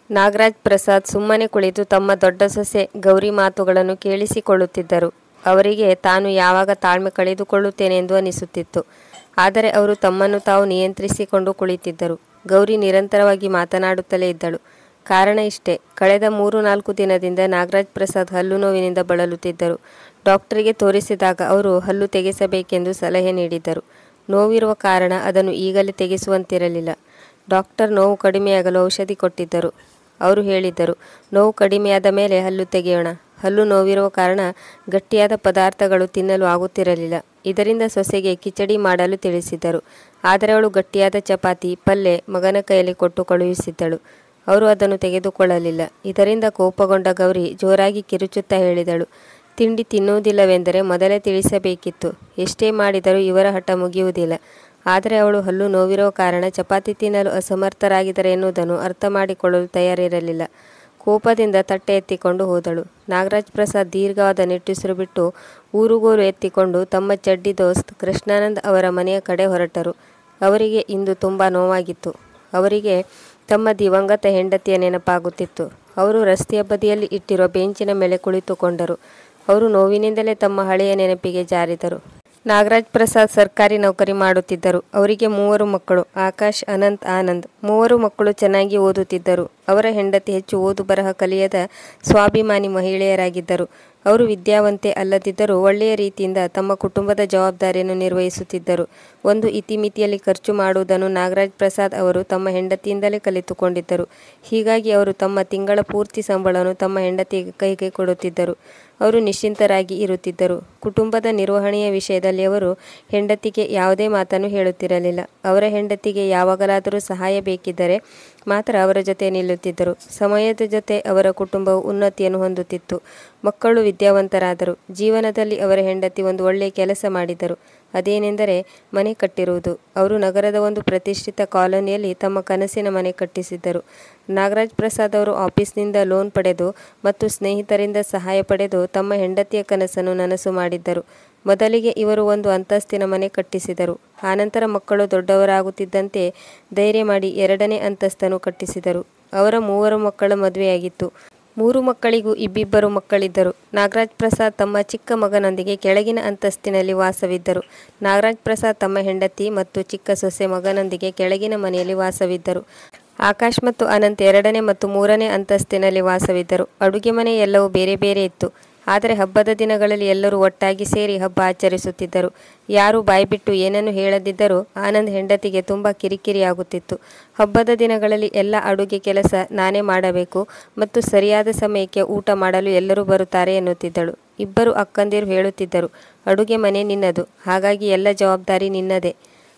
ನಾಗರಾಜ್ ಪ್ರಸಾದ್ ಸುಮ್ಮನೆ ಕುಳಿತು ತಮ್ಮ ದೊಡ್ಡ ಸೊಸೆ ಗೌರಿ ಮಾತುಗಳನ್ನು ಕೇಳಿಸಿಕೊಳ್ಳುತ್ತಿದ್ದರು. ಅವರಿಗೆ ತಾನು ಯಾವಾಗ ತಾಳ್ಮೆ ಕಳೆದುಕೊಳ್ಳುತ್ತೇನೆಂದು ಅನಿಸುತ್ತಿತ್ತು. ಆದರೆ ಅವರು ತಮ್ಮನ್ನು ತಾವು ನಿಯಂತ್ರಿಸಿಕೊಂಡು ಕುಳಿತಿದ್ದರು. ಗೌರಿ ನಿರಂತರವಾಗಿ ಮಾತನಾಡುತ್ತಲೇ ಇದ್ದಳು. ಕಾರಣ ಇಷ್ಟೇ, ಕಳೆದ 3-4 ದಿನದಿಂದ ನಾಗರಾಜ್ ಪ್ರಸಾದ್ ಹಲ್ಲು ನೋವಿನಿಂದ ಬಳಲುತ್ತಿದ್ದರು. ಡಾಕ್ಟರಿಗೆ ತೋರಿಸಿದಾಗ ಅವರು ಹಲ್ಲು ತೆಗೆಸಬೇಕೆಂದು ಸಲಹೆ ನೀಡಿದ್ದರು. ನೋವಿರುವ ಕಾರಣ ಅದನ್ನು ಈಗಲೇ ತೆಗೆಸುವಂತಿರಲಿಲ್ಲ. ಡಾಕ್ಟರ್ ನೋವು ಕಡಿಮೆಯಾಗಲು ಔಷಧಿ ಕೊಟ್ಟಿದ್ದರು. ಅವರು ಹೇಳಿದ್ದರು, ನೋವು ಕಡಿಮೆಯಾದ ಮೇಲೆ ಹಲ್ಲು ತೆಗೆಯೋಣ. ಹಲ್ಲು ನೋವಿರುವ ಕಾರಣ ಗಟ್ಟಿಯಾದ ಪದಾರ್ಥಗಳು ತಿನ್ನಲು ಆಗುತ್ತಿರಲಿಲ್ಲ. ಇದರಿಂದ ಸೊಸೆಗೆ ಕಿಚಡಿ ಮಾಡಲು ತಿಳಿಸಿದ್ದರು. ಆದರೆ ಅವಳು ಗಟ್ಟಿಯಾದ ಚಪಾತಿ, ಪಲ್ಯ ಮಗನ ಕೈಯಲ್ಲಿ ಕೊಟ್ಟು ಕಳುಹಿಸಿದ್ದಳು. ಅವರು ಅದನ್ನು ತೆಗೆದುಕೊಳ್ಳಲಿಲ್ಲ. ಇದರಿಂದ ಕೋಪಗೊಂಡ ಗೌರಿ ಜೋರಾಗಿ ಕಿರುಚುತ್ತಾ ಹೇಳಿದಳು, ತಿಂಡಿ ತಿನ್ನುವುದಿಲ್ಲವೆಂದರೆ ಮೊದಲೇ ತಿಳಿಸಬೇಕಿತ್ತು. ಎಷ್ಟೇ ಮಾಡಿದರೂ ಇವರ ಹಠ ಮುಗಿಯುವುದಿಲ್ಲ. ಆದರೆ ಅವಳು ಹಲ್ಲು ನೋವಿರುವ ಕಾರಣ ಚಪಾತಿ ತಿನ್ನಲು ಅಸಮರ್ಥರಾಗಿದ್ದಾರೆ ಎನ್ನುವುದನ್ನು ಅರ್ಥ ಮಾಡಿಕೊಳ್ಳಲು ತಯಾರಿರಲಿಲ್ಲ. ಕೋಪದಿಂದ ತಟ್ಟೆ ಎತ್ತಿಕೊಂಡು ಹೋದಳು. ನಾಗರಾಜ್ ಪ್ರಸಾದ್ ದೀರ್ಘವಾದ ನಿಟ್ಟುಸಿರು ಬಿಟ್ಟು ಊರುಗೋಲು ಎತ್ತಿಕೊಂಡು ತಮ್ಮ ಚಡ್ಡಿ ದೋಸ್ತ್ ಕೃಷ್ಣಾನಂದ್ ಅವರ ಮನೆಯ ಕಡೆ ಹೊರಟರು. ಅವರಿಗೆ ಇಂದು ತುಂಬ ನೋವಾಗಿತ್ತು. ಅವರಿಗೆ ತಮ್ಮ ದಿವಂಗತ ಹೆಂಡತಿಯ ನೆನಪಾಗುತ್ತಿತ್ತು. ಅವರು ರಸ್ತೆಯ ಬದಿಯಲ್ಲಿ ಇಟ್ಟಿರುವ ಬೆಂಚಿನ ಮೇಲೆ ಕುಳಿತುಕೊಂಡರು. ಅವರು ನೋವಿನಿಂದಲೇ ತಮ್ಮ ಹಳೆಯ ನೆನಪಿಗೆ ಜಾರಿದರು. ನಾಗರಾಜ್ ಪ್ರಸಾದ್ ಸರ್ಕಾರಿ ನೌಕರಿ ಮಾಡುತ್ತಿದ್ದರು. ಅವರಿಗೆ 3 ಮಕ್ಕಳು, ಆಕಾಶ್, ಅನಂತ್, ಆನಂದ್. 3 ಮಕ್ಕಳು ಚೆನ್ನಾಗಿ ಓದುತ್ತಿದ್ದರು. ಅವರ ಹೆಂಡತಿ ಹೆಚ್ಚು ಓದು ಬರಹ ಕಲಿಯದ ಸ್ವಾಭಿಮಾನಿ ಮಹಿಳೆಯರಾಗಿದ್ದರು. ಅವರು ವಿದ್ಯಾವಂತೆ ಅಲ್ಲದಿದ್ದರೂ ಒಳ್ಳೆಯ ರೀತಿಯಿಂದ ತಮ್ಮ ಕುಟುಂಬದ ಜವಾಬ್ದಾರಿಯನ್ನು ನಿರ್ವಹಿಸುತ್ತಿದ್ದರು. ಒಂದು ಇತಿಮಿತಿಯಲ್ಲಿ ಖರ್ಚು ಮಾಡುವುದನ್ನು ನಾಗರಾಜ್ ಪ್ರಸಾದ್ ಅವರು ತಮ್ಮ ಹೆಂಡತಿಯಿಂದಲೇ ಕಲಿತುಕೊಂಡಿದ್ದರು. ಹೀಗಾಗಿ ಅವರು ತಮ್ಮ ತಿಂಗಳ ಪೂರ್ತಿ ಸಂಬಳವನ್ನು ತಮ್ಮ ಹೆಂಡತಿಗೆ ಕೈಗೆ ಕೊಡುತ್ತಿದ್ದರು. ಅವರು ನಿಶ್ಚಿಂತರಾಗಿ ಇರುತ್ತಿದ್ದರು. ಕುಟುಂಬದ ನಿರ್ವಹಣೆಯ ವಿಷಯದಲ್ಲಿ ಅವರು ಹೆಂಡತಿಗೆ ಯಾವುದೇ ಮಾತನ್ನು ಹೇಳುತ್ತಿರಲಿಲ್ಲ. ಅವರ ಹೆಂಡತಿಗೆ ಯಾವಾಗಲಾದರೂ ಸಹಾಯ ಬೇಕಿದ್ದರೆ ಮಾತ್ರ ಅವರ ಜೊತೆ ನಿಲ್ಲುತ್ತಿದ್ದರು. ಸಮಯದ ಜೊತೆ ಅವರ ಕುಟುಂಬವು ಉನ್ನತಿಯನ್ನು ಹೊಂದುತ್ತಿತ್ತು. ಮಕ್ಕಳು ವಿದ್ಯಾವಂತರಾದರು. ಜೀವನದಲ್ಲಿ ಅವರ ಹೆಂಡತಿ ಒಂದು ಒಳ್ಳೆಯ ಕೆಲಸ ಮಾಡಿದರು. ಅದೇನೆಂದರೆ ಮನೆ ಕಟ್ಟಿರುವುದು. ಅವರು ನಗರದ ಒಂದು ಪ್ರತಿಷ್ಠಿತ ಕಾಲೋನಿಯಲ್ಲಿ ತಮ್ಮ ಕನಸಿನ ಮನೆ ಕಟ್ಟಿಸಿದ್ದರು. ನಾಗರಾಜ್ ಪ್ರಸಾದ್ ಅವರು ಆಫೀಸ್ನಿಂದ ಲೋನ್ ಪಡೆದು ಮತ್ತು ಸ್ನೇಹಿತರಿಂದ ಸಹಾಯ ಪಡೆದು ತಮ್ಮ ಹೆಂಡತಿಯ ಕನಸನ್ನು ನನಸು ಮಾಡಿದ್ದರು. ಮೊದಲಿಗೆ ಇವರು ಒಂದು ಅಂತಸ್ತಿನ ಮನೆ ಕಟ್ಟಿಸಿದರು. ಆನಂತರ ಮಕ್ಕಳು ದೊಡ್ಡವರಾಗುತ್ತಿದ್ದಂತೆ ಧೈರ್ಯ ಮಾಡಿ 2ನೇ ಅಂತಸ್ತನ್ನು ಕಟ್ಟಿಸಿದರು. ಅವರ 3 ಮಕ್ಕಳ ಮದುವೆಯಾಗಿತ್ತು. 3 ಮಕ್ಕಳಿಗೂ ಇಬ್ಬಿಬ್ಬರು ಮಕ್ಕಳಿದ್ದರು. ನಾಗರಾಜ್ ಪ್ರಸಾದ್ ತಮ್ಮ ಚಿಕ್ಕ ಮಗನೊಂದಿಗೆ ಕೆಳಗಿನ ಅಂತಸ್ತಿನಲ್ಲಿ ವಾಸವಿದ್ದರು. ನಾಗರಾಜ್ ಪ್ರಸಾದ್ ತಮ್ಮ ಹೆಂಡತಿ ಮತ್ತು ಚಿಕ್ಕ ಸೊಸೆ ಮಗನೊಂದಿಗೆ ಕೆಳಗಿನ ಮನೆಯಲ್ಲಿ ವಾಸವಿದ್ದರು. ಆಕಾಶ್ ಮತ್ತು ಅನಂತ್ 2ನೇ ಮತ್ತು 3ನೇ ಅಂತಸ್ತಿನಲ್ಲಿ ವಾಸವಿದ್ದರು. ಅಡುಗೆ ಮನೆ ಎಲ್ಲವೂ ಬೇರೆ ಬೇರೆ ಇತ್ತು. ಆದರೆ ಹಬ್ಬದ ದಿನಗಳಲ್ಲಿ ಎಲ್ಲರೂ ಒಟ್ಟಾಗಿ ಸೇರಿ ಹಬ್ಬ ಆಚರಿಸುತ್ತಿದ್ದರು. ಯಾರೂ ಬಾಯ್ಬಿಟ್ಟು ಏನನ್ನು ಹೇಳದಿದ್ದರೂ ಆನಂದ್ ಹೆಂಡತಿಗೆ ತುಂಬ ಕಿರಿಕಿರಿಯಾಗುತ್ತಿತ್ತು. ಹಬ್ಬದ ದಿನಗಳಲ್ಲಿ ಎಲ್ಲ ಅಡುಗೆ ಕೆಲಸ ನಾನೇ ಮಾಡಬೇಕು ಮತ್ತು ಸರಿಯಾದ ಸಮಯಕ್ಕೆ ಊಟ ಮಾಡಲು ಎಲ್ಲರೂ ಬರುತ್ತಾರೆ ಎನ್ನುತ್ತಿದ್ದಳು. ಇಬ್ಬರು ಅಕ್ಕಂದಿರು ಹೇಳುತ್ತಿದ್ದರು, ಅಡುಗೆ ಮನೆ ನಿನ್ನದು, ಹಾಗಾಗಿ ಎಲ್ಲ ಜವಾಬ್ದಾರಿ ನಿನ್ನದೇ.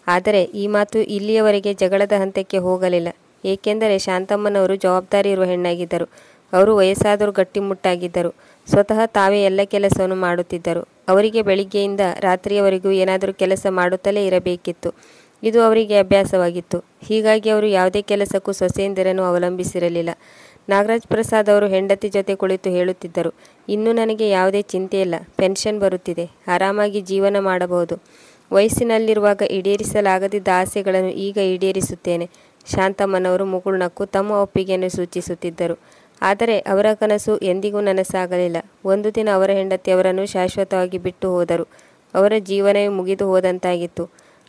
ಆದರೆ ಈ ಮಾತು ಇಲ್ಲಿಯವರೆಗೆ ಜಗಳದ ಹಂತಕ್ಕೆ ಹೋಗಲಿಲ್ಲ. ಏಕೆಂದರೆ ಶಾಂತಮ್ಮನವರು ಜವಾಬ್ದಾರಿ ಇರುವ ಹೆಣ್ಣಾಗಿದ್ದರು. ಅವರು ವಯಸ್ಸಾದರೂ ಗಟ್ಟಿಮುಟ್ಟಾಗಿದ್ದರು. ಸ್ವತಃ ತಾವೇ ಎಲ್ಲ ಕೆಲಸವನ್ನು ಮಾಡುತ್ತಿದ್ದರು. ಅವರಿಗೆ ಬೆಳಿಗ್ಗೆಯಿಂದ ರಾತ್ರಿಯವರೆಗೂ ಏನಾದರೂ ಕೆಲಸ ಮಾಡುತ್ತಲೇ ಇರಬೇಕಿತ್ತು. ಇದು ಅವರಿಗೆ ಅಭ್ಯಾಸವಾಗಿತ್ತು. ಹೀಗಾಗಿ ಅವರು ಯಾವುದೇ ಕೆಲಸಕ್ಕೂ ಸೊಸೆಯಂದಿರನ್ನು ಅವಲಂಬಿಸಿರಲಿಲ್ಲ. ನಾಗರಾಜ್ ಪ್ರಸಾದ್ ಅವರು ಹೆಂಡತಿ ಜೊತೆ ಕುಳಿತು ಹೇಳುತ್ತಿದ್ದರು, ಇನ್ನು ನನಗೆ ಯಾವುದೇ ಚಿಂತೆ ಇಲ್ಲ. ಪೆನ್ಷನ್ ಬರುತ್ತಿದೆ. ಆರಾಮಾಗಿ ಜೀವನ ಮಾಡಬಹುದು. ವಯಸ್ಸಿನಲ್ಲಿರುವಾಗ ಈಡೇರಿಸಲಾಗದಿದ್ದ ಆಸೆಗಳನ್ನು ಈಗ ಈಡೇರಿಸುತ್ತೇನೆ. ಶಾಂತಮ್ಮನವರು ಮುಗುಳ್ನಕ್ಕು ತಮ್ಮ ಒಪ್ಪಿಗೆಯನ್ನು ಸೂಚಿಸುತ್ತಿದ್ದರು. ಆದರೆ ಅವರ ಕನಸು ಎಂದಿಗೂ ನನಸಾಗಲಿಲ್ಲ. ಒಂದು ದಿನ ಅವರ ಹೆಂಡತಿ ಅವರನ್ನು ಶಾಶ್ವತವಾಗಿ ಬಿಟ್ಟು ಹೋದರು. ಅವರ ಜೀವನವೇ ಮುಗಿದು ಹೋದಂತಾಗಿತ್ತು.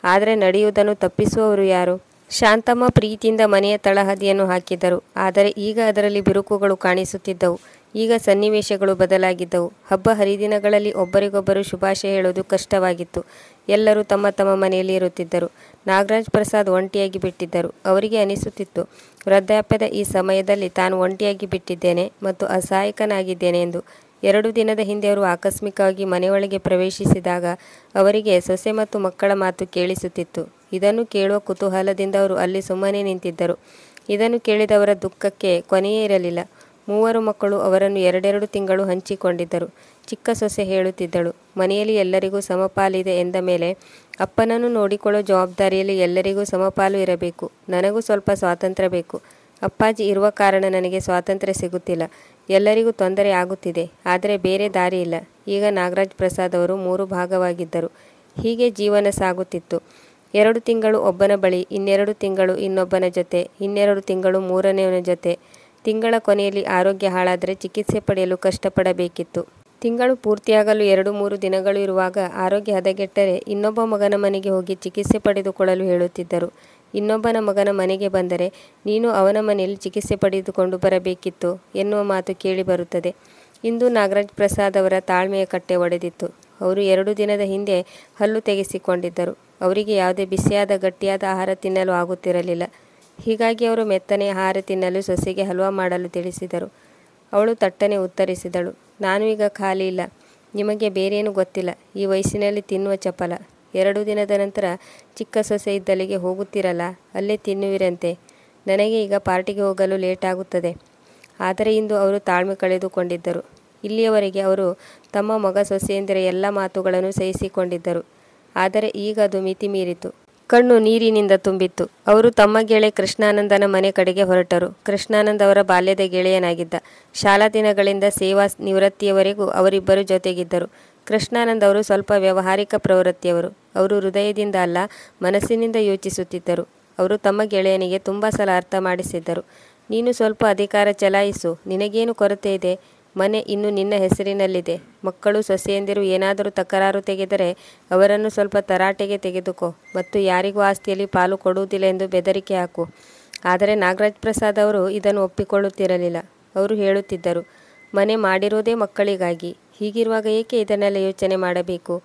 ಆದರೆ ನಡೆಯುವುದನ್ನು ತಪ್ಪಿಸುವವರು ಯಾರು? ಶಾಂತಮ್ಮ ಪ್ರೀತಿಯಿಂದ ಮನೆಯ ತಳಹದಿಯನ್ನು ಹಾಕಿದ್ದರು. ಆದರೆ ಈಗ ಅದರಲ್ಲಿ ಬಿರುಕುಗಳು ಕಾಣಿಸುತ್ತಿದ್ದವು. ಈಗ ಸನ್ನಿವೇಶಗಳು ಬದಲಾಗಿದ್ದವು. ಹಬ್ಬ ಹರಿದಿನಗಳಲ್ಲಿ ಒಬ್ಬರಿಗೊಬ್ಬರು ಶುಭಾಶಯ ಹೇಳುವುದು ಕಷ್ಟವಾಗಿತ್ತು. ಎಲ್ಲರೂ ತಮ್ಮ ತಮ್ಮ ಮನೆಯಲ್ಲಿ ಇರುತ್ತಿದ್ದರು. ನಾಗರಾಜ್ ಪ್ರಸಾದ್ ಒಂಟಿಯಾಗಿ ಬಿಟ್ಟಿದ್ದರು. ಅವರಿಗೆ ಅನಿಸುತ್ತಿತ್ತು, ವೃದ್ಧಾಪ್ಯದ ಈ ಸಮಯದಲ್ಲಿ ತಾನು ಒಂಟಿಯಾಗಿ ಬಿಟ್ಟಿದ್ದೇನೆ ಮತ್ತು ಅಸಹಾಯಕನಾಗಿದ್ದೇನೆ ಎಂದು. 2 ದಿನದ ಹಿಂದೆ ಅವರು ಆಕಸ್ಮಿಕವಾಗಿ ಮನೆಯೊಳಗೆ ಪ್ರವೇಶಿಸಿದಾಗ ಅವರಿಗೆ ಸೊಸೆ ಮತ್ತು ಮಕ್ಕಳ ಮಾತು ಕೇಳಿಸುತ್ತಿತ್ತು. ಇದನ್ನು ಕೇಳುವ ಕುತೂಹಲದಿಂದ ಅವರು ಅಲ್ಲಿ ಸುಮ್ಮನೆ ನಿಂತಿದ್ದರು. ಇದನ್ನು ಕೇಳಿದವರ ದುಃಖಕ್ಕೆ ಕೊನೆಯೇ ಇರಲಿಲ್ಲ. 3 ಮಕ್ಕಳು ಅವರನ್ನು 2 ತಿಂಗಳು ಹಂಚಿಕೊಂಡಿದ್ದರು. ಚಿಕ್ಕ ಸೊಸೆ ಹೇಳುತ್ತಿದ್ದಳು, ಮನೆಯಲ್ಲಿ ಎಲ್ಲರಿಗೂ ಸಮಪಾಲಿದೆ ಎಂದ ಮೇಲೆ ಅಪ್ಪನನ್ನು ನೋಡಿಕೊಳ್ಳೋ ಜವಾಬ್ದಾರಿಯಲ್ಲಿ ಎಲ್ಲರಿಗೂ ಸಮಪಾಲು ಇರಬೇಕು. ನನಗೂ ಸ್ವಲ್ಪ ಸ್ವಾತಂತ್ರ್ಯ ಬೇಕು. ಅಪ್ಪಾಜಿ ಇರುವ ಕಾರಣ ನನಗೆ ಸ್ವಾತಂತ್ರ್ಯ ಸಿಗುತ್ತಿಲ್ಲ. ಎಲ್ಲರಿಗೂ ತೊಂದರೆ ಆಗುತ್ತಿದೆ. ಆದರೆ ಬೇರೆ ದಾರಿ ಇಲ್ಲ. ಈಗ ನಾಗರಾಜ್ ಪ್ರಸಾದ್ ಅವರು 3 ಭಾಗವಾಗಿದ್ದರು. ಹೀಗೆ ಜೀವನ ಸಾಗುತ್ತಿತ್ತು. 2 ತಿಂಗಳು ಒಬ್ಬನ ಬಳಿ, 2 ತಿಂಗಳು ಇನ್ನೊಬ್ಬನ ಜೊತೆ, 2 ತಿಂಗಳು ಮೂರನೆಯವನ ಜೊತೆ. ತಿಂಗಳ ಕೊನೆಯಲ್ಲಿ ಆರೋಗ್ಯ ಹಾಳಾದರೆ ಚಿಕಿತ್ಸೆ ಪಡೆಯಲು ಕಷ್ಟಪಡಬೇಕಿತ್ತು. ತಿಂಗಳು ಪೂರ್ತಿಯಾಗಲು 2-3 ದಿನಗಳು ಇರುವಾಗ ಆರೋಗ್ಯ ಹದಗೆಟ್ಟರೆ ಇನ್ನೊಬ್ಬ ಮಗನ ಮನೆಗೆ ಹೋಗಿ ಚಿಕಿತ್ಸೆ ಪಡೆದುಕೊಳ್ಳಲು ಹೇಳುತ್ತಿದ್ದರು. ಇನ್ನೊಬ್ಬನ ಮಗನ ಮನೆಗೆ ಬಂದರೆ ನೀನು ಅವನ ಮನೆಯಲ್ಲಿ ಚಿಕಿತ್ಸೆ ಪಡೆದುಕೊಂಡು ಬರಬೇಕಿತ್ತು ಎನ್ನುವ ಮಾತು ಕೇಳಿ ಬರುತ್ತದೆ. ಇಂದು ನಾಗರಾಜ್ ಪ್ರಸಾದ್ ಅವರ ತಾಳ್ಮೆಯ ಕಟ್ಟೆ ಒಡೆದಿತ್ತು. ಅವರು 2 ದಿನದ ಹಿಂದೆ ಹಲ್ಲು ತೆಗೆಸಿಕೊಂಡಿದ್ದರು. ಅವರಿಗೆ ಯಾವುದೇ ಬಿಸಿಯಾದ ಗಟ್ಟಿಯಾದ ಆಹಾರ ತಿನ್ನಲು ಆಗುತ್ತಿರಲಿಲ್ಲ. ಹೀಗಾಗಿ ಅವರು ಮೆತ್ತನೆ ಆಹಾರ ತಿನ್ನಲು ಸೊಸೆಗೆ ಹಲ್ವಾ ಮಾಡಲು ತಿಳಿಸಿದರು. ಅವಳು ತಟ್ಟನೆ ಉತ್ತರಿಸಿದಳು, ನಾನು ಈಗ ಖಾಲಿ ಇಲ್ಲ. ನಿಮಗೆ ಬೇರೇನು ಗೊತ್ತಿಲ್ಲ. ಈ ವಯಸ್ಸಿನಲ್ಲಿ ತಿನ್ನುವ ಚಪಲ. 2 ದಿನದ ನಂತರ ಚಿಕ್ಕ ಸೊಸೆ ಇದ್ದಲ್ಲಿಗೆ ಹೋಗುತ್ತೀರಲ್ಲ, ಅಲ್ಲೇ ತಿನ್ನುವಿರಂತೆ. ನನಗೆ ಈಗ ಪಾರ್ಟಿಗೆ ಹೋಗಲು ಲೇಟ್ ಆಗುತ್ತದೆ. ಆದರೆ ಇಂದು ಅವರು ತಾಳ್ಮೆ ಕಳೆದುಕೊಂಡಿದ್ದರು. ಇಲ್ಲಿಯವರೆಗೆ ಅವರು ತಮ್ಮ ಮಗ ಸೊಸೆಯಂದಿರ ಎಲ್ಲ ಮಾತುಗಳನ್ನು ಸಹಿಸಿಕೊಂಡಿದ್ದರು. ಆದರೆ ಈಗ ಅದು ಮಿತಿ ಮೀರಿತು. ಕಣ್ಣು ನೀರಿನಿಂದ ತುಂಬಿತ್ತು. ಅವರು ತಮ್ಮ ಗೆಳೆಯ ಕೃಷ್ಣಾನಂದನ ಮನೆ ಕಡೆಗೆ ಹೊರಟರು. ಕೃಷ್ಣಾನಂದ್ ಅವರ ಬಾಲ್ಯದ ಗೆಳೆಯನಾಗಿದ್ದ. ಶಾಲಾ ದಿನಗಳಿಂದ ಸೇವಾ ನಿವೃತ್ತಿಯವರೆಗೂ ಅವರಿಬ್ಬರು ಜೊತೆಗಿದ್ದರು. ಕೃಷ್ಣಾನಂದ್ ಅವರು ಸ್ವಲ್ಪ ವ್ಯಾವಹಾರಿಕ ಪ್ರವೃತ್ತಿಯವರು. ಅವರು ಹೃದಯದಿಂದ ಅಲ್ಲ, ಮನಸ್ಸಿನಿಂದ ಯೋಚಿಸುತ್ತಿದ್ದರು. ಅವರು ತಮ್ಮ ಗೆಳೆಯನಿಗೆ ತುಂಬ ಸಲ ಅರ್ಥ ಮಾಡಿಸಿದ್ದರು. ನೀನು ಸ್ವಲ್ಪ ಅಧಿಕಾರ ಚಲಾಯಿಸು. ನಿನಗೇನು ಕೊರತೆ ಇದೆ? ಮನೆ ಇನ್ನು ನಿನ್ನ ಹೆಸರಿನಲ್ಲಿದೆ. ಮಕ್ಕಳು ಸೊಸೆಯಂದಿರು ಏನಾದರೂ ತಕರಾರು ತೆಗೆದರೆ ಅವರನ್ನು ಸ್ವಲ್ಪ ತರಾಟೆಗೆ ತೆಗೆದುಕೋ ಮತ್ತು ಯಾರಿಗೂ ಆಸ್ತಿಯಲ್ಲಿ ಪಾಲು ಕೊಡುವುದಿಲ್ಲ ಎಂದು ಬೆದರಿಕೆ ಹಾಕು. ಆದರೆ ನಾಗರಾಜ್ ಪ್ರಸಾದ್ ಅವರು ಇದನ್ನು ಒಪ್ಪಿಕೊಳ್ಳುತ್ತಿರಲಿಲ್ಲ. ಅವರು ಹೇಳುತ್ತಿದ್ದರು, ಮನೆ ಮಾಡಿರೋದೇ ಮಕ್ಕಳಿಗಾಗಿ. ಹೀಗಿರುವಾಗ ಏಕೆ ಇದನ್ನೆಲ್ಲ ಯೋಚನೆ ಮಾಡಬೇಕು?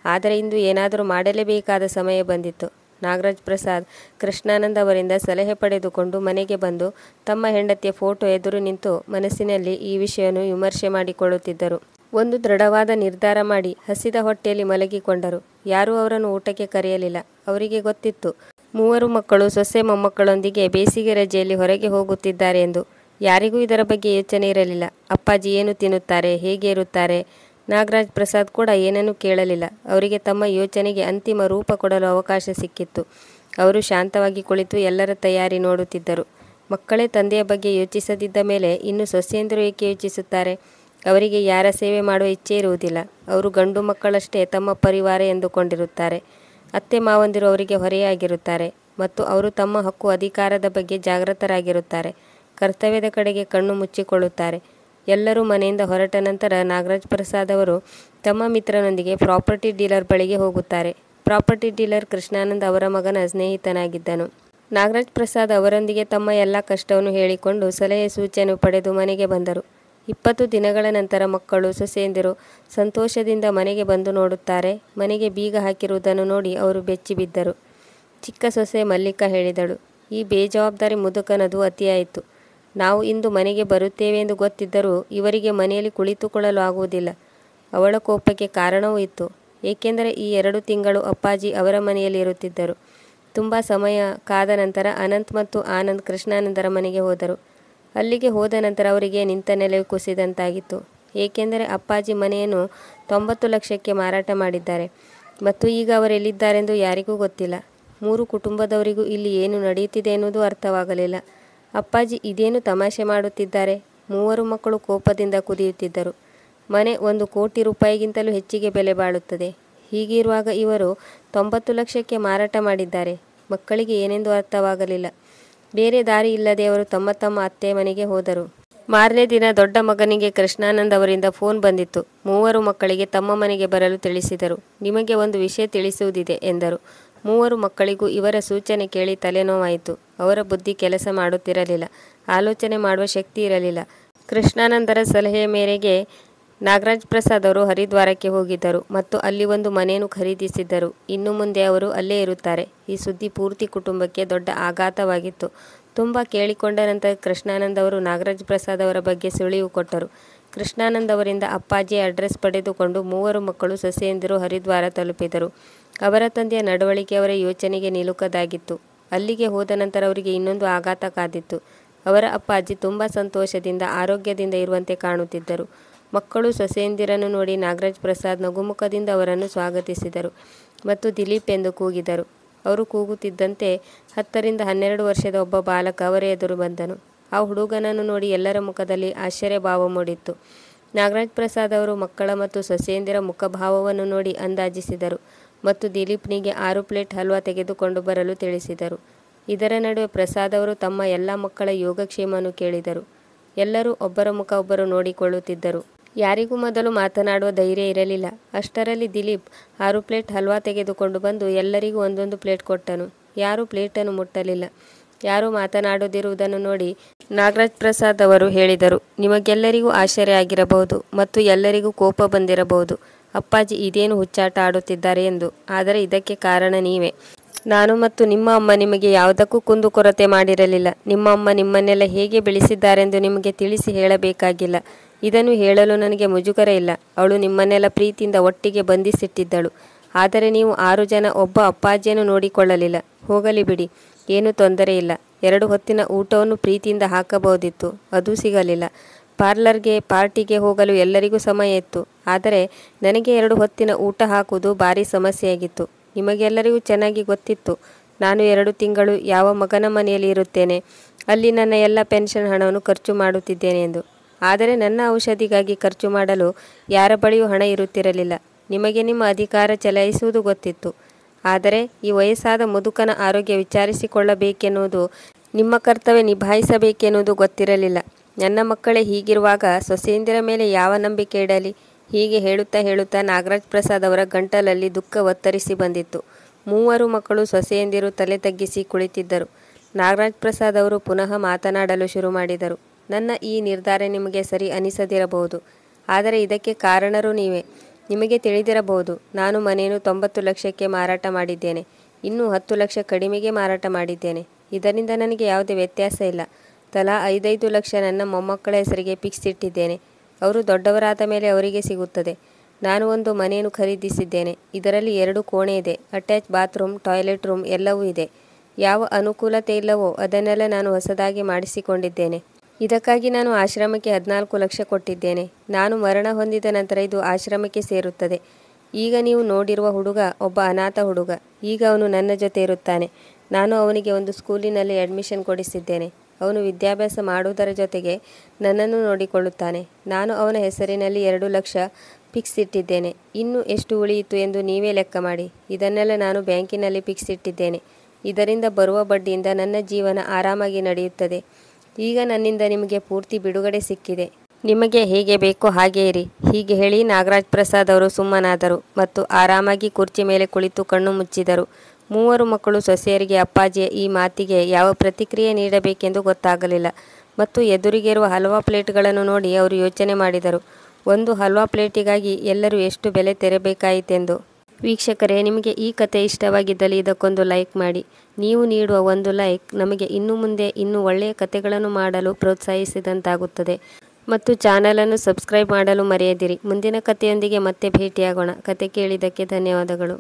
ಆದರೆ ಇಂದು ಏನಾದರೂ ಮಾಡಲೇಬೇಕಾದ ಸಮಯ ಬಂದಿತ್ತು. ನಾಗರಾಜ್ ಪ್ರಸಾದ್ ಕೃಷ್ಣಾನಂದ್ ಅವರಿಂದ ಸಲಹೆ ಪಡೆದುಕೊಂಡು ಮನೆಗೆ ಬಂದು ತಮ್ಮ ಹೆಂಡತಿಯ ಫೋಟೋ ಎದುರು ನಿಂತು ಮನಸ್ಸಿನಲ್ಲಿ ಈ ವಿಷಯವನ್ನು ವಿಮರ್ಶೆ ಮಾಡಿಕೊಳ್ಳುತ್ತಿದ್ದರು. ಒಂದು ದೃಢವಾದ ನಿರ್ಧಾರ ಮಾಡಿ ಹಸಿದ ಹೊಟ್ಟೆಯಲ್ಲಿ ಮಲಗಿಕೊಂಡರು. ಯಾರೂ ಅವರನ್ನು ಊಟಕ್ಕೆ ಕರೆಯಲಿಲ್ಲ. ಅವರಿಗೆ ಗೊತ್ತಿತ್ತು, 3 ಮಕ್ಕಳು ಸೊಸೆ ಮೊಮ್ಮಕ್ಕಳೊಂದಿಗೆ ಬೇಸಿಗೆ ರಜೆಯಲ್ಲಿ ಹೊರಗೆ ಹೋಗುತ್ತಿದ್ದಾರೆ ಎಂದು. ಯಾರಿಗೂ ಇದರ ಬಗ್ಗೆ ಯೋಚನೆ ಇರಲಿಲ್ಲ. ಅಪ್ಪಾಜಿ ಏನು ತಿನ್ನುತ್ತಾರೆ, ಹೇಗೆ ಇರುತ್ತಾರೆ? ನಾಗರಾಜ್ ಪ್ರಸಾದ್ ಕೂಡ ಏನನ್ನೂ ಕೇಳಲಿಲ್ಲ. ಅವರಿಗೆ ತಮ್ಮ ಯೋಚನೆಗೆ ಅಂತಿಮ ರೂಪ ಕೊಡಲು ಅವಕಾಶ ಸಿಕ್ಕಿತ್ತು. ಅವರು ಶಾಂತವಾಗಿ ಕುಳಿತು ಎಲ್ಲರ ತಯಾರಿ ನೋಡುತ್ತಿದ್ದರು. ಮಕ್ಕಳೇ ತಂದೆಯ ಬಗ್ಗೆ ಯೋಚಿಸದಿದ್ದ ಮೇಲೆ ಇನ್ನು ಸೊಸೆಯಂದಿರು ಏಕೆ ಯೋಚಿಸುತ್ತಾರೆ? ಅವರಿಗೆ ಯಾರ ಸೇವೆ ಮಾಡುವ ಇಚ್ಛೆ ಇರುವುದಿಲ್ಲ. ಅವರು ಗಂಡು ಮಕ್ಕಳಷ್ಟೇ ತಮ್ಮ ಪರಿವಾರ ಎಂದುಕೊಂಡಿರುತ್ತಾರೆ. ಅತ್ತೆ ಮಾವಂದಿರು ಅವರಿಗೆ ಹೊರೆಯಾಗಿರುತ್ತಾರೆ ಮತ್ತು ಅವರು ತಮ್ಮ ಹಕ್ಕು ಅಧಿಕಾರದ ಬಗ್ಗೆ ಜಾಗೃತರಾಗಿರುತ್ತಾರೆ. ಕರ್ತವ್ಯದ ಕಡೆಗೆ ಕಣ್ಣು ಮುಚ್ಚಿಕೊಳ್ಳುತ್ತಾರೆ. ಎಲ್ಲರೂ ಮನೆಯಿಂದ ಹೊರಟ ನಂತರ ನಾಗರಾಜ್ ಪ್ರಸಾದ್ ಅವರು ತಮ್ಮ ಮಿತ್ರನೊಂದಿಗೆ ಪ್ರಾಪರ್ಟಿ ಡೀಲರ್ ಬಳಿಗೆ ಹೋಗುತ್ತಾರೆ. ಪ್ರಾಪರ್ಟಿ ಡೀಲರ್ ಕೃಷ್ಣಾನಂದ್ ಅವರ ಮಗನ ಸ್ನೇಹಿತನಾಗಿದ್ದನು. ನಾಗರಾಜ್ ಪ್ರಸಾದ್ ಅವರೊಂದಿಗೆ ತಮ್ಮ ಎಲ್ಲ ಕಷ್ಟವನ್ನು ಹೇಳಿಕೊಂಡು ಸಲಹೆ ಸೂಚನೆ ಪಡೆದು ಮನೆಗೆ ಬಂದರು. 20 ದಿನಗಳ ನಂತರ ಮಕ್ಕಳು ಸೊಸೆಯಂದಿರು ಸಂತೋಷದಿಂದ ಮನೆಗೆ ಬಂದು ನೋಡುತ್ತಾರೆ. ಮನೆಗೆ ಬೀಗ ಹಾಕಿರುವುದನ್ನು ನೋಡಿ ಅವರು ಬೆಚ್ಚಿಬಿದ್ದರು. ಚಿಕ್ಕ ಸೊಸೆ ಮಲ್ಲಿಕಾ ಹೇಳಿದಳು, ಈ ಬೇಜವಾಬ್ದಾರಿ ಮುದುಕನದು ಅತಿಯಾಯಿತು. ನಾವು ಇಂದು ಮನೆಗೆ ಬರುತ್ತೇವೆ ಎಂದು ಗೊತ್ತಿದ್ದರೂ ಇವರಿಗೆ ಮನೆಯಲ್ಲಿ ಕುಳಿತುಕೊಳ್ಳಲು ಆಗುವುದಿಲ್ಲ. ಅವಳ ಕೋಪಕ್ಕೆ ಕಾರಣವೂ ಇತ್ತು. ಏಕೆಂದರೆ ಈ 2 ತಿಂಗಳು ಅಪ್ಪಾಜಿ ಅವರ ಮನೆಯಲ್ಲಿ ಇರುತ್ತಿದ್ದರು. ತುಂಬ ಸಮಯ ಕಾದ ನಂತರ ಅನಂತ್ ಮತ್ತು ಆನಂದ್ ಕೃಷ್ಣಾನಂದರ ಮನೆಗೆ ಹೋದರು. ಅಲ್ಲಿಗೆ ಹೋದ ನಂತರ ಅವರಿಗೆ ನಿಂತ ನೆಲವೇ ಕುಸಿದಂತಾಗಿತ್ತು. ಏಕೆಂದರೆ ಅಪ್ಪಾಜಿ ಮನೆಯನ್ನು 90 ಲಕ್ಷಕ್ಕೆ ಮಾರಾಟ ಮಾಡಿದ್ದಾರೆ ಮತ್ತು ಈಗ ಅವರೆಲ್ಲಿದ್ದಾರೆಂದು ಯಾರಿಗೂ ಗೊತ್ತಿಲ್ಲ. 3 ಕುಟುಂಬದವರಿಗೂ ಇಲ್ಲಿ ಏನು ನಡೆಯುತ್ತಿದೆ ಎನ್ನುವುದು ಅರ್ಥವಾಗಲಿಲ್ಲ. ಅಪ್ಪಾಜಿ ಇದೇನು ತಮಾಷೆ ಮಾಡುತ್ತಿದ್ದಾರೆ? 3 ಮಕ್ಕಳು ಕೋಪದಿಂದ ಕುದಿಯುತ್ತಿದ್ದರು. ಮನೆ 1 ಕೋಟಿ ರೂಪಾಯಿಗಿಂತಲೂ ಹೆಚ್ಚಿಗೆ ಬೆಲೆ ಬಾಳುತ್ತದೆ. ಹೀಗಿರುವಾಗ ಇವರು 90 ಲಕ್ಷಕ್ಕೆ ಮಾರಾಟ ಮಾಡಿದ್ದಾರೆ. ಮಕ್ಕಳಿಗೆ ಏನೆಂದು ಅರ್ಥವಾಗಲಿಲ್ಲ. ಬೇರೆ ದಾರಿ ಇಲ್ಲದೆ ಅವರು ತಮ್ಮ ತಮ್ಮ ಅತ್ತೆ ಮನೆಗೆ ಹೋದರು. ಮಾರನೇ ದಿನ ದೊಡ್ಡ ಮಗನಿಗೆ ಕೃಷ್ಣಾನಂದ್ ಅವರಿಂದ ಫೋನ್ ಬಂದಿತ್ತು. 3 ಮಕ್ಕಳಿಗೆ ತಮ್ಮ ಮನೆಗೆ ಬರಲು ತಿಳಿಸಿದರು. ನಿಮಗೆ ಒಂದು ವಿಷಯ ತಿಳಿಸುವುದಿದೆ ಎಂದರು. 3 ಮಕ್ಕಳಿಗೂ ಇವರ ಸೂಚನೆ ಕೇಳಿ ತಲೆನೋವಾಯಿತು. ಅವರ ಬುದ್ಧಿ ಕೆಲಸ ಮಾಡುತ್ತಿರಲಿಲ್ಲ. ಆಲೋಚನೆ ಮಾಡುವ ಶಕ್ತಿ ಇರಲಿಲ್ಲ. ಕೃಷ್ಣಾನಂದರ ಸಲಹೆಯ ಮೇರೆಗೆ ನಾಗರಾಜ್ ಪ್ರಸಾದ್ ಅವರು ಹರಿದ್ವಾರಕ್ಕೆ ಹೋಗಿದ್ದರು ಮತ್ತು ಅಲ್ಲಿ ಒಂದು ಮನೆಯನ್ನು ಖರೀದಿಸಿದ್ದರು. ಇನ್ನು ಮುಂದೆ ಅವರು ಅಲ್ಲೇ ಇರುತ್ತಾರೆ. ಈ ಸುದ್ದಿ ಪೂರ್ತಿ ಕುಟುಂಬಕ್ಕೆ ದೊಡ್ಡ ಆಘಾತವಾಗಿತ್ತು. ತುಂಬ ಕೇಳಿಕೊಂಡ ನಂತರ ಕೃಷ್ಣಾನಂದ್ ಅವರು ನಾಗರಾಜ್ ಪ್ರಸಾದ್ ಅವರ ಬಗ್ಗೆ ಸುಳಿವು ಕೊಟ್ಟರು. ಕೃಷ್ಣಾನಂದ್ ಅವರಿಂದ ಅಪ್ಪಾಜಿಯ ಅಡ್ರೆಸ್ ಪಡೆದುಕೊಂಡು 3 ಮಕ್ಕಳು ಸೊಸೆಯಂದಿರು ಹರಿದ್ವಾರ ತಲುಪಿದರು. ಅವರ ತಂದೆಯ ನಡವಳಿಕೆ ಅವರ ಯೋಚನೆಗೆ ನಿಲುಕದಾಗಿತ್ತು. ಅಲ್ಲಿಗೆ ಹೋದ ನಂತರ ಅವರಿಗೆ ಇನ್ನೊಂದು ಆಘಾತ ಕಾದಿತ್ತು. ಅವರ ಅಪ್ಪಾಜಿ ತುಂಬ ಸಂತೋಷದಿಂದ ಆರೋಗ್ಯದಿಂದ ಇರುವಂತೆ ಕಾಣುತ್ತಿದ್ದರು. ಮಕ್ಕಳು ಸೊಸೆಯಂದಿರನ್ನು ನೋಡಿ ನಾಗರಾಜ್ ಪ್ರಸಾದ್ ನಗುಮುಖದಿಂದ ಅವರನ್ನು ಸ್ವಾಗತಿಸಿದರು ಮತ್ತು ದಿಲೀಪ್ ಎಂದು ಕೂಗಿದರು. ಅವರು ಕೂಗುತ್ತಿದ್ದಂತೆ 10 ರಿಂದ 12 ವರ್ಷದ ಒಬ್ಬ ಬಾಲಕ ಅವರ ಎದುರು ಬಂದನು. ಆ ಹುಡುಗನನ್ನು ನೋಡಿ ಎಲ್ಲರ ಮುಖದಲ್ಲಿ ಆಶ್ಚರ್ಯ ಭಾವ ಮೂಡಿತ್ತು. ನಾಗರಾಜ್ ಪ್ರಸಾದ್ ಅವರು ಮಕ್ಕಳ ಮತ್ತು ಸೊಸೆಯಂದಿರ ಮುಖಭಾವವನ್ನು ನೋಡಿ ಅಂದಾಜಿಸಿದರು ಮತ್ತು ದಿಲೀಪ್ನಿಗೆ 6 ಪ್ಲೇಟ್ ಹಲ್ವಾ ತೆಗೆದುಕೊಂಡು ಬರಲು ತಿಳಿಸಿದರು. ಇದರ ನಡುವೆ ಪ್ರಸಾದ್ ಅವರು ತಮ್ಮ ಎಲ್ಲ ಮಕ್ಕಳ ಯೋಗಕ್ಷೇಮವನ್ನು ಕೇಳಿದರು. ಎಲ್ಲರೂ ಒಬ್ಬರ ಮುಖ ಒಬ್ಬರು ನೋಡಿಕೊಳ್ಳುತ್ತಿದ್ದರು. ಯಾರಿಗೂ ಮೊದಲು ಮಾತನಾಡುವ ಧೈರ್ಯ ಇರಲಿಲ್ಲ. ಅಷ್ಟರಲ್ಲಿ ದಿಲೀಪ್ 6 ಪ್ಲೇಟ್ ಹಲ್ವಾ ತೆಗೆದುಕೊಂಡು ಬಂದು ಎಲ್ಲರಿಗೂ ಒಂದೊಂದು ಪ್ಲೇಟ್ ಕೊಟ್ಟನು. ಯಾರೂ ಪ್ಲೇಟನ್ನು ಮುಟ್ಟಲಿಲ್ಲ. ಯಾರೂ ಮಾತನಾಡದಿರುವುದನ್ನು ನೋಡಿ ನಾಗರಾಜ್ ಪ್ರಸಾದ್ ಅವರು ಹೇಳಿದರು, ನಿಮಗೆಲ್ಲರಿಗೂ ಆಶ್ಚರ್ಯ ಆಗಿರಬಹುದು ಮತ್ತು ಎಲ್ಲರಿಗೂ ಕೋಪ ಬಂದಿರಬಹುದು. ಅಪ್ಪಾಜಿ ಇದೇನು ಹುಚ್ಚಾಟ ಆಡುತ್ತಿದ್ದಾರೆ ಎಂದು. ಆದರೆ ಇದಕ್ಕೆ ಕಾರಣ ನೀವೇ. ನಾನು ಮತ್ತು ನಿಮ್ಮ ಅಮ್ಮ ನಿಮಗೆ ಯಾವುದಕ್ಕೂ ಕುಂದುಕೊರತೆ ಮಾಡಿರಲಿಲ್ಲ. ನಿಮ್ಮ ಅಮ್ಮ ನಿಮ್ಮನ್ನೆಲ್ಲ ಹೇಗೆ ಬೆಳೆಸಿದ್ದಾರೆಂದು ನಿಮಗೆ ತಿಳಿಸಿ ಹೇಳಬೇಕಾಗಿಲ್ಲ. ಇದನ್ನು ಹೇಳಲು ನನಗೆ ಮುಜುಗರ ಇಲ್ಲ. ಅವಳು ನಿಮ್ಮನ್ನೆಲ್ಲ ಪ್ರೀತಿಯಿಂದ ಒಟ್ಟಿಗೆ ಬಂಧಿಸಿಟ್ಟಿದ್ದಳು. ಆದರೆ ನೀವು 6 ಜನ ಒಬ್ಬ ಅಪ್ಪಾಜಿಯನ್ನು ನೋಡಿಕೊಳ್ಳಲಿಲ್ಲ. ಹೋಗಲಿ ಬಿಡಿ, ಏನೂ ತೊಂದರೆ ಇಲ್ಲ. 2 ಹೊತ್ತಿನ ಊಟವನ್ನು ಪ್ರೀತಿಯಿಂದ ಹಾಕಬಹುದಿತ್ತು, ಅದೂ ಸಿಗಲಿಲ್ಲ. ಪಾರ್ಲರ್ಗೆ ಪಾರ್ಟಿಗೆ ಹೋಗಲು ಎಲ್ಲರಿಗೂ ಸಮಯ ಇತ್ತು. ಆದರೆ ನನಗೆ 2 ಹೊತ್ತಿನ ಊಟ ಹಾಕುವುದು ಭಾರಿ ಸಮಸ್ಯೆಯಾಗಿತ್ತು. ನಿಮಗೆಲ್ಲರಿಗೂ ಚೆನ್ನಾಗಿ ಗೊತ್ತಿತ್ತು ನಾನು 2 ತಿಂಗಳು ಯಾವ ಮಗನ ಮನೆಯಲ್ಲಿ ಇರುತ್ತೇನೆ, ಅಲ್ಲಿ ನನ್ನ ಎಲ್ಲ ಪೆನ್ಷನ್ ಹಣವನ್ನು ಖರ್ಚು ಮಾಡುತ್ತಿದ್ದೇನೆ ಎಂದು. ಆದರೆ ನನ್ನ ಔಷಧಿಗಾಗಿ ಖರ್ಚು ಮಾಡಲು ಯಾರ ಬಳಿಯೂ ಹಣ ಇರುತ್ತಿರಲಿಲ್ಲ. ನಿಮಗೆ ನಿಮ್ಮ ಅಧಿಕಾರ ಚಲಾಯಿಸುವುದು ಗೊತ್ತಿತ್ತು. ಆದರೆ ಈ ವಯಸ್ಸಾದ ಮುದುಕನ ಆರೋಗ್ಯ ವಿಚಾರಿಸಿಕೊಳ್ಳಬೇಕೆನ್ನುವುದು, ನಿಮ್ಮ ಕರ್ತವ್ಯ ನಿಭಾಯಿಸಬೇಕೆನ್ನುವುದು ಗೊತ್ತಿರಲಿಲ್ಲ. ನನ್ನ ಮಕ್ಕಳೇ ಹೀಗಿರುವಾಗ ಸೊಸೆಯಂದಿರ ಮೇಲೆ ಯಾವ ನಂಬಿಕೆ ಇಡಲಿ? ಹೀಗೆ ಹೇಳುತ್ತಾ ನಾಗರಾಜ್ ಪ್ರಸಾದ್ ಅವರ ಗಂಟಲಲ್ಲಿ ದುಃಖ ಒತ್ತರಿಸಿ ಬಂದಿತ್ತು. 3 ಮಕ್ಕಳು ಸೊಸೆಯಂದಿರು ತಲೆ ತಗ್ಗಿಸಿ ಕುಳಿತಿದ್ದರು. ನಾಗರಾಜ್ ಪ್ರಸಾದ್ ಅವರು ಪುನಃ ಮಾತನಾಡಲು ಶುರು ಮಾಡಿದರು. ನನ್ನ ಈ ನಿರ್ಧಾರ ನಿಮಗೆ ಸರಿ ಅನಿಸದಿರಬಹುದು. ಆದರೆ ಇದಕ್ಕೆ ಕಾರಣರು ನೀವೇ. ನಿಮಗೆ ತಿಳಿದಿರಬಹುದು, ನಾನು ಮನೆಯನ್ನು 90 ಲಕ್ಷಕ್ಕೆ ಮಾರಾಟ ಮಾಡಿದ್ದೇನೆ. ಇನ್ನೂ 10 ಲಕ್ಷ ಕಡಿಮೆಗೆ ಮಾರಾಟ ಮಾಡಿದ್ದೇನೆ. ಇದರಿಂದ ನನಗೆ ಯಾವುದೇ ವ್ಯತ್ಯಾಸ ಇಲ್ಲ. ತಲಾ 5-5 ಲಕ್ಷ ನನ್ನ ಮೊಮ್ಮಕ್ಕಳ ಹೆಸರಿಗೆ ಫಿಕ್ಸ್ ಇಟ್ಟಿದ್ದೇನೆ. ಅವರು ದೊಡ್ಡವರಾದ ಮೇಲೆ ಅವರಿಗೆ ಸಿಗುತ್ತದೆ. ನಾನು ಒಂದು ಮನೆಯನ್ನು ಖರೀದಿಸಿದ್ದೇನೆ. ಇದರಲ್ಲಿ 2 ಕೋಣೆ ಇದೆ, ಅಟ್ಯಾಚ್ ಬಾತ್ರೂಮ್, ಟಾಯ್ಲೆಟ್ ರೂಮ್ ಎಲ್ಲವೂ ಇದೆ. ಯಾವ ಅನುಕೂಲತೆ ಇಲ್ಲವೋ ಅದನ್ನೆಲ್ಲ ನಾನು ಹೊಸದಾಗಿ ಮಾಡಿಸಿಕೊಂಡಿದ್ದೇನೆ. ಇದಕ್ಕಾಗಿ ನಾನು ಆಶ್ರಮಕ್ಕೆ 14 ಲಕ್ಷ ಕೊಟ್ಟಿದ್ದೇನೆ. ನಾನು ಮರಣ ಹೊಂದಿದ ನಂತರ ಇದು ಆಶ್ರಮಕ್ಕೆ ಸೇರುತ್ತದೆ. ಈಗ ನೀವು ನೋಡಿರುವ ಹುಡುಗ ಒಬ್ಬ ಅನಾಥ ಹುಡುಗ. ಈಗ ಅವನು ನನ್ನ ಜೊತೆ ಇರುತ್ತಾನೆ. ನಾನು ಅವನಿಗೆ ಒಂದು ಸ್ಕೂಲಿನಲ್ಲಿ ಅಡ್ಮಿಷನ್ ಕೊಡಿಸಿದ್ದೇನೆ. ಅವನು ವಿದ್ಯಾಭ್ಯಾಸ ಮಾಡುವುದರ ಜೊತೆಗೆ ನನ್ನನ್ನು ನೋಡಿಕೊಳ್ಳುತ್ತಾನೆ. ನಾನು ಅವನ ಹೆಸರಿನಲ್ಲಿ 2 ಲಕ್ಷ ಫಿಕ್ಸ್ ಇಟ್ಟಿದ್ದೇನೆ. ಇನ್ನು ಎಷ್ಟು ಉಳಿಯಿತು ಎಂದು ನೀವೇ ಲೆಕ್ಕ ಮಾಡಿ. ಇದನ್ನೆಲ್ಲ ನಾನು ಬ್ಯಾಂಕಿನಲ್ಲಿ ಫಿಕ್ಸ್ ಇಟ್ಟಿದ್ದೇನೆ. ಇದರಿಂದ ಬರುವ ಬಡ್ಡಿಯಿಂದ ನನ್ನ ಜೀವನ ಆರಾಮಾಗಿ ನಡೆಯುತ್ತದೆ. ಈಗ ನನ್ನಿಂದ ನಿಮಗೆ ಪೂರ್ತಿ ಬಿಡುಗಡೆ ಸಿಕ್ಕಿದೆ. ನಿಮಗೆ ಹೇಗೆ ಬೇಕೋ ಹಾಗೆ ಇರಿ. ಹೀಗೆ ಹೇಳಿ ನಾಗರಾಜ್ ಪ್ರಸಾದ್ ಅವರು ಸುಮ್ಮನಾದರು ಮತ್ತು ಆರಾಮಾಗಿ ಕುರ್ಚಿ ಮೇಲೆ ಕುಳಿತು ಕಣ್ಣು ಮುಚ್ಚಿದರು. 3 ಮಕ್ಕಳು ಸೊಸೆಯರಿಗೆ ಅಪ್ಪಾಜಿಯ ಈ ಮಾತಿಗೆ ಯಾವ ಪ್ರತಿಕ್ರಿಯೆ ನೀಡಬೇಕೆಂದು ಗೊತ್ತಾಗಲಿಲ್ಲ ಮತ್ತು ಎದುರಿಗಿರುವ ಹಲ್ವಾ ಪ್ಲೇಟ್ಗಳನ್ನು ನೋಡಿ ಅವರು ಯೋಚನೆ ಮಾಡಿದರು. ಒಂದು ಹಲ್ವಾ ಪ್ಲೇಟಿಗಾಗಿ ಎಲ್ಲರೂ ಎಷ್ಟು ಬೆಲೆ ತೆರಬೇಕಾಯಿತೆಂದು. ವೀಕ್ಷಕರೇ, ನಿಮಗೆ ಈ ಕತೆ ಇಷ್ಟವಾಗಿದ್ದಲ್ಲಿ ಇದಕ್ಕೊಂದು ಲೈಕ್ ಮಾಡಿ. ನೀವು ನೀಡುವ ಒಂದು ಲೈಕ್ ನಮಗೆ ಇನ್ನು ಮುಂದೆ ಇನ್ನೂ ಒಳ್ಳೆಯ ಕತೆಗಳನ್ನು ಮಾಡಲು ಪ್ರೋತ್ಸಾಹಿಸಿದಂತಾಗುತ್ತದೆ. ಮತ್ತು ಚಾನಲನ್ನು ಸಬ್ಸ್ಕ್ರೈಬ್ ಮಾಡಲು ಮರೆಯದಿರಿ. ಮುಂದಿನ ಕಥೆಯೊಂದಿಗೆ ಮತ್ತೆ ಭೇಟಿಯಾಗೋಣ. ಕತೆ ಕೇಳಿದ್ದಕ್ಕೆ ಧನ್ಯವಾದಗಳು.